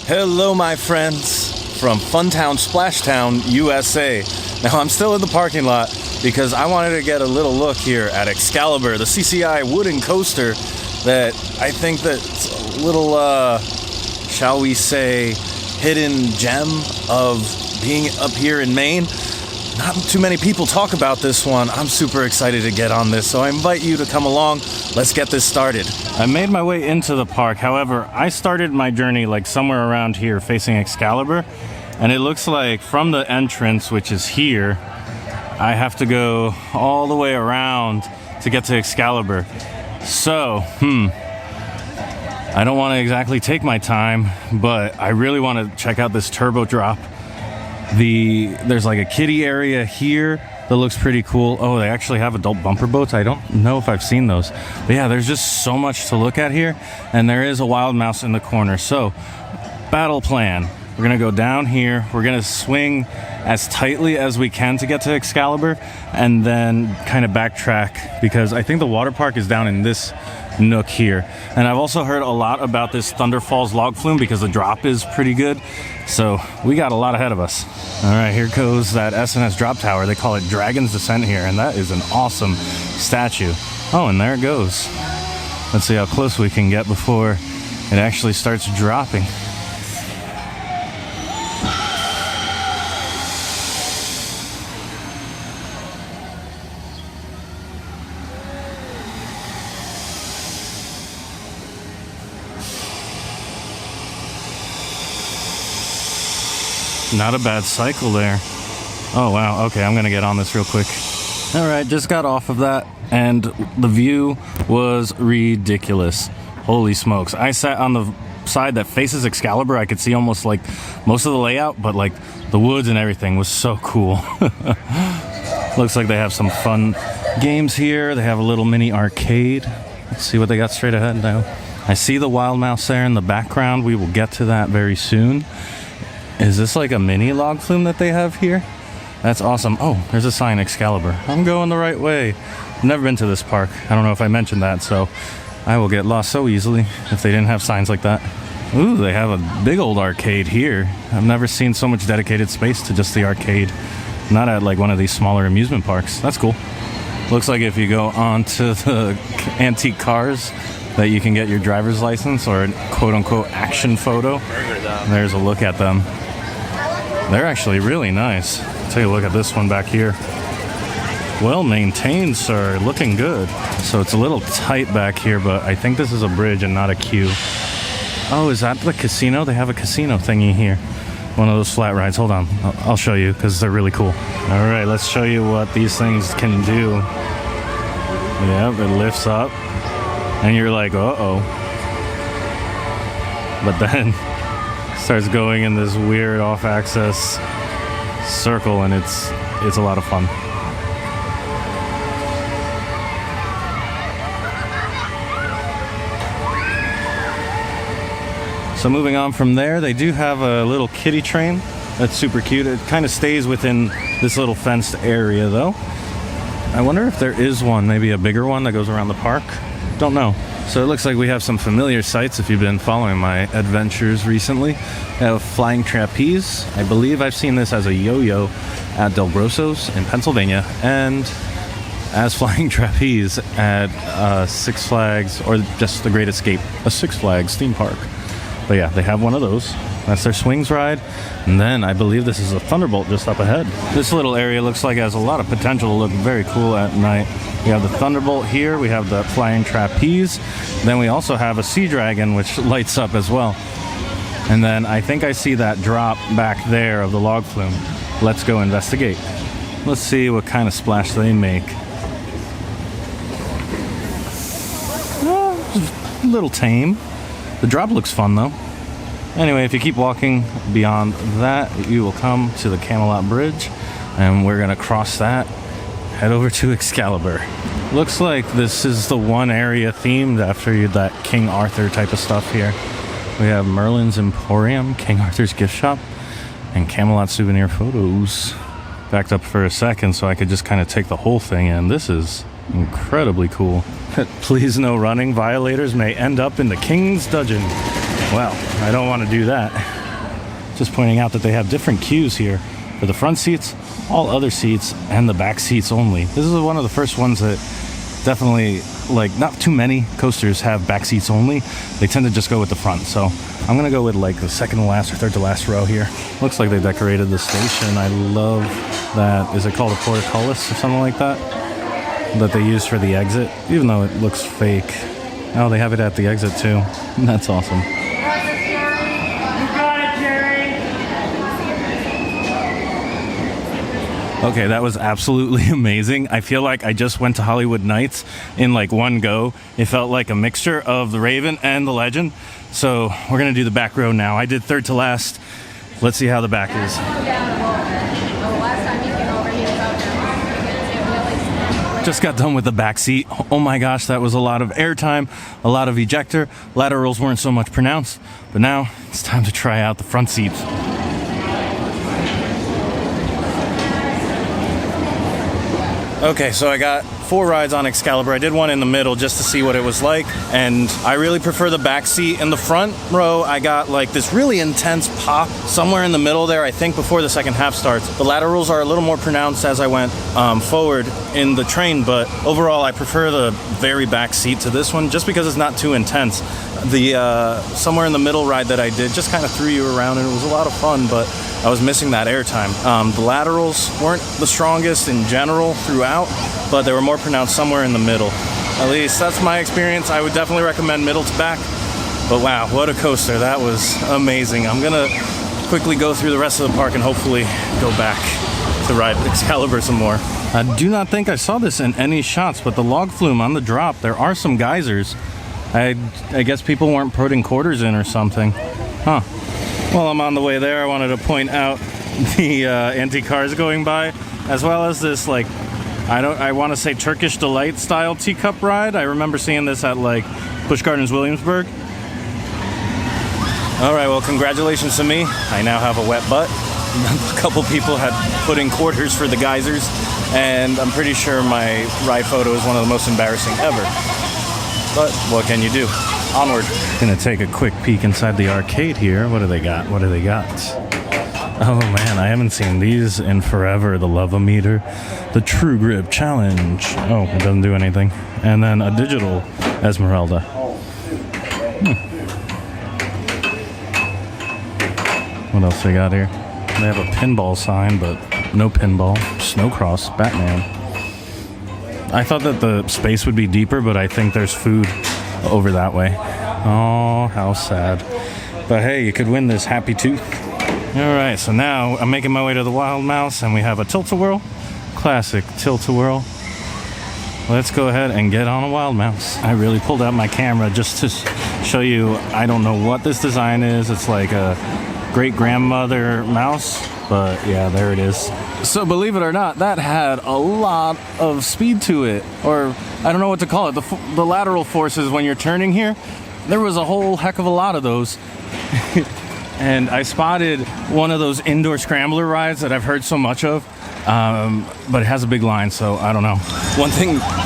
Hello, my friends from Funtown Splashtown, USA. Now, I'm still in the parking lot because I wanted to get a little look here at Excalibur, the CCI wooden coaster that I think that's a little, shall we say, hidden gem of being up here in Maine. Not too many people talk about this one. I'm super excited to get on this, so I invite you to come along. Let's get this started. I made my way into the park. However, I started my journey like somewhere around here facing Excalibur, and it looks like from the entrance, which is here, I have to go all the way around to get to Excalibur. So, I don't want to exactly take my time, but I really want to check out this turbo drop. There's like a kiddie area here that looks pretty cool. Oh, they actually have adult bumper boats. I don't know if I've seen those. But yeah, there's just so much to look at here. And there is a wild mouse in the corner. So, battle plan. We're going to go down here. We're going to swing as tightly as we can to get to Excalibur. And then kind of backtrack. Because I think the water park is down in this nook here. And I've also heard a lot about this Thunder Falls log flume because the drop is pretty good. So we got a lot ahead of us. All right, here goes that SNS drop tower. They call it Dragon's Descent here, and that is an awesome statue. Oh, and there it goes. Let's see how close we can get before it actually starts dropping. Not a bad cycle there. Oh, wow. Okay, I'm going to get on this real quick. All right, just got off of that, and the view was ridiculous. Holy smokes. I sat on the side that faces Excalibur. I could see almost like most of the layout, but like the woods and everything was so cool. Looks like they have some fun games here. They have a little mini arcade. Let's see what they got straight ahead now. I see the wild mouse there in the background. We will get to that very soon. Is this like a mini log flume that they have here? That's awesome. Oh, there's a sign, Excalibur. I'm going the right way. I've never been to this park. I don't know if I mentioned that, so I will get lost so easily if they didn't have signs like that. Ooh, they have a big old arcade here. I've never seen so much dedicated space to just the arcade. Not at like one of these smaller amusement parks. That's cool. Looks like if you go onto the antique cars that you can get your driver's license or a quote-unquote action photo. There's a look at them. They're actually really nice. Take a look at this one back here. Well maintained, sir. Looking good. So it's a little tight back here, but I think this is a bridge and not a queue. Oh, is that the casino? They have a casino thingy here. One of those flat rides. Hold on. I'll show you because they're really cool. All right, let's show you what these things can do. Yep, it lifts up. And you're like, uh-oh. But then starts going in this weird off-axis circle, and it's a lot of fun. So moving on from there, they do have a little kiddie train that's super cute. It kind of stays within this little fenced area, though. I wonder if there is one, maybe a bigger one that goes around the park. Don't know. So it looks like we have some familiar sights if you've been following my adventures recently. We have flying trapeze. I believe I've seen this as a yo-yo at Del Grosso's in Pennsylvania, and as flying trapeze at Six Flags, or just the Great Escape, a Six Flags theme park. But yeah, they have one of those. That's their swings ride. And then I believe this is a Thunderbolt just up ahead. This little area looks like it has a lot of potential to look very cool at night. We have the Thunderbolt here. We have the flying trapeze. Then we also have a Sea Dragon, which lights up as well. And then I think I see that drop back there of the log flume. Let's go investigate. Let's see what kind of splash they make. A little tame. The drop looks fun though. Anyway, if you keep walking beyond that, you will come to the Camelot Bridge, and we're gonna cross that, head over to Excalibur. Looks like this is the one area themed after that King Arthur type of stuff here. We have Merlin's Emporium, King Arthur's gift shop, and Camelot souvenir photos. Backed up for a second so I could just kind of take the whole thing in. This is incredibly cool. Please no running. Violators may end up in the King's Dungeon. Well, I don't want to do that. Just pointing out that they have different queues here for the front seats, all other seats, and the back seats only. This is one of the first ones that definitely, like, not too many coasters have back seats only. They tend to just go with the front. So I'm gonna go with like the second to last or third to last row here. Looks like they decorated the station. I love that. Is it called a portcullis or something like that? That they use for the exit, even though it looks fake. Oh, they have it at the exit too. That's awesome. Okay, that was absolutely amazing. I feel like I just went to Hollywood Nights in like one go. It felt like a mixture of the Raven and the Legend. So we're gonna do the back row now. I did third to last. Let's see how the back is. Just got done with the back seat. Oh my gosh, that was a lot of airtime, a lot of ejector. Laterals weren't so much pronounced, but now it's time to try out the front seats. Okay, so I got 4 rides on Excalibur. I did one in the middle just to see what it was like, and I really prefer the back seat. In the front row, I got like this really intense pop somewhere in the middle there, I think before the second half starts. The laterals are a little more pronounced as I went forward in the train, but overall I prefer the very back seat to this one just because it's not too intense. The somewhere in the middle ride that I did just kind of threw you around, and it was a lot of fun, but I was missing that airtime. The laterals weren't the strongest in general throughout, but they were more pronounced somewhere in the middle. At least that's my experience. I would definitely recommend middle to back. But wow, what a coaster. That was amazing. I'm gonna quickly go through the rest of the park and hopefully go back to ride Excalibur some more. I do not think I saw this in any shots, but the log flume on the drop, there are some geysers. I guess people weren't putting quarters in or something. Huh. While I'm on the way there, I wanted to point out the anti-cars going by, as well as this, like, I want to say Turkish Delight style teacup ride. I remember seeing this at like Busch Gardens Williamsburg. All right, well, congratulations to me. I now have a wet butt. A couple people had put in quarters for the geysers, and I'm pretty sure my ride photo is one of the most embarrassing ever. But what can you do? Onward. Gonna take a quick peek inside the arcade here. What do they got? What do they got? Oh man, I haven't seen these in forever. The Love-O-Meter, the True Grip Challenge. Oh, it doesn't do anything. And then a digital Esmeralda. What else they got here? They have a pinball sign, but no pinball. Snowcross, Batman. I thought that the space would be deeper, but I think there's food over that way. Oh, how sad. But hey, you could win this Happy Tooth. Alright, so now I'm making my way to the Wild Mouse, and we have a Tilt-A-Whirl. Classic Tilt-A-Whirl. Let's go ahead and get on a Wild Mouse. I really pulled out my camera just to show you, I don't know what this design is. It's like a great-grandmother mouse, but yeah, there it is. So believe it or not, that had a lot of speed to it, or I don't know what to call it. The lateral forces when you're turning here, there was a whole heck of a lot of those. And I spotted one of those indoor scrambler rides that I've heard so much of, but it has a big line, so I don't know. One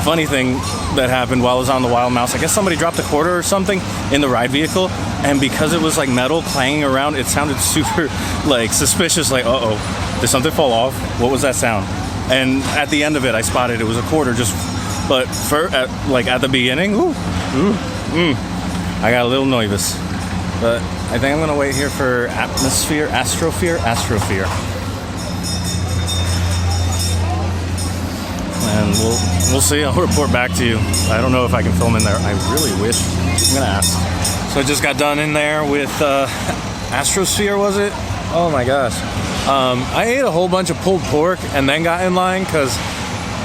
funny thing that happened while I was on the Wild Mouse, I guess somebody dropped a quarter or something in the ride vehicle, and because it was like metal clanging around, it sounded super like suspicious, like, uh-oh, did something fall off? What was that sound? And at the end of it, I spotted it was a quarter, but at the beginning, I got a little nervous. But I think I'm gonna wait here for Astrofear. And we'll see. I'll report back to you. I don't know if I can film in there. I really wish. I'm gonna ask. So I just got done in there with Astrosphere, was it? Oh my gosh. I ate a whole bunch of pulled pork and then got in line because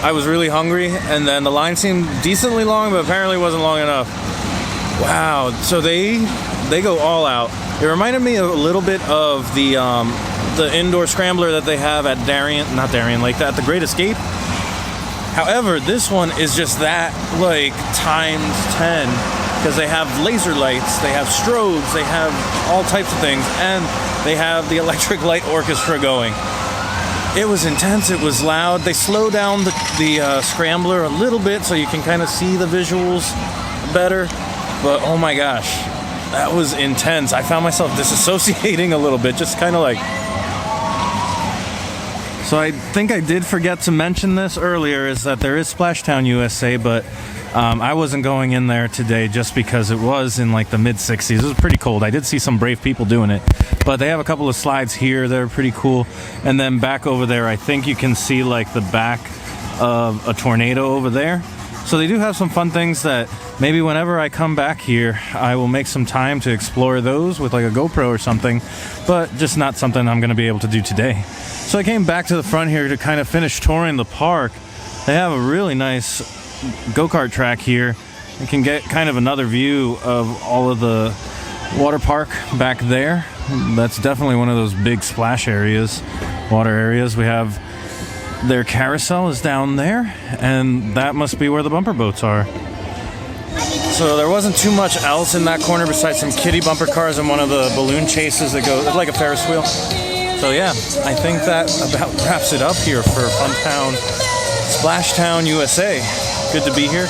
I was really hungry, and then the line seemed decently long, but apparently wasn't long enough. Wow. So they go all out. It reminded me a little bit of the indoor scrambler that they have at the Great Escape. However, this one is just that, like, times 10, because they have laser lights, they have strobes, they have all types of things, and they have the electric light orchestra going. It was intense, it was loud. They slow down the scrambler a little bit so you can kind of see the visuals better, but oh my gosh. That was intense. I found myself disassociating a little bit, just kind of like... So I think I did forget to mention this earlier, is that there is Splashtown USA, but I wasn't going in there today just because it was in like the mid-60s. It was pretty cold. I did see some brave people doing it, but they have a couple of slides here that are pretty cool. And then back over there, I think you can see like the back of a tornado over there. So they do have some fun things that maybe whenever I come back here, I will make some time to explore those with like a GoPro or something, but just not something I'm going to be able to do today. So I came back to the front here to kind of finish touring the park. They have a really nice go-kart track here. You can get kind of another view of all of the water park back there. That's definitely one of those big splash areas, water areas. We have their carousel is down there, and that must be where the bumper boats are. So there wasn't too much else in that corner besides some kiddie bumper cars and one of the balloon chases that go like a Ferris wheel. So yeah, I think that about wraps it up here for Funtown Splashtown USA. Good to be here.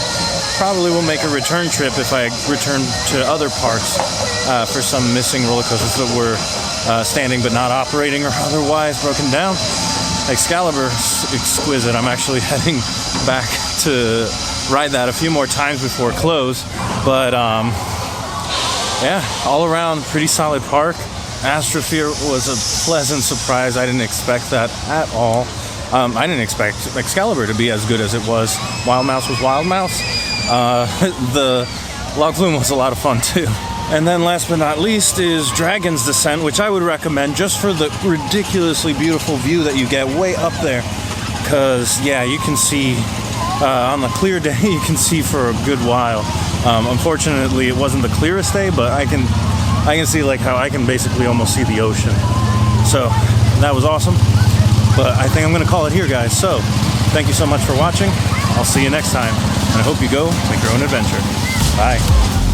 Probably will make a return trip if I return to other parks for some missing roller coasters that were standing but not operating or otherwise broken down. Excalibur, exquisite. I'm actually heading back to ride that a few more times before close. But yeah, all around pretty solid park. Astrofear was a pleasant surprise. I didn't expect that at all. I didn't expect Excalibur to be as good as it was. Wild Mouse was Wild Mouse. The log flume was a lot of fun too. And then last but not least is Dragon's Descent, which I would recommend just for the ridiculously beautiful view that you get way up there. Because, yeah, you can see, on the clear day, you can see for a good while. Unfortunately, it wasn't the clearest day, but I can see like how I can basically almost see the ocean. So, that was awesome. But I think I'm going to call it here, guys. So, thank you so much for watching. I'll see you next time. And I hope you go make your own adventure. Bye.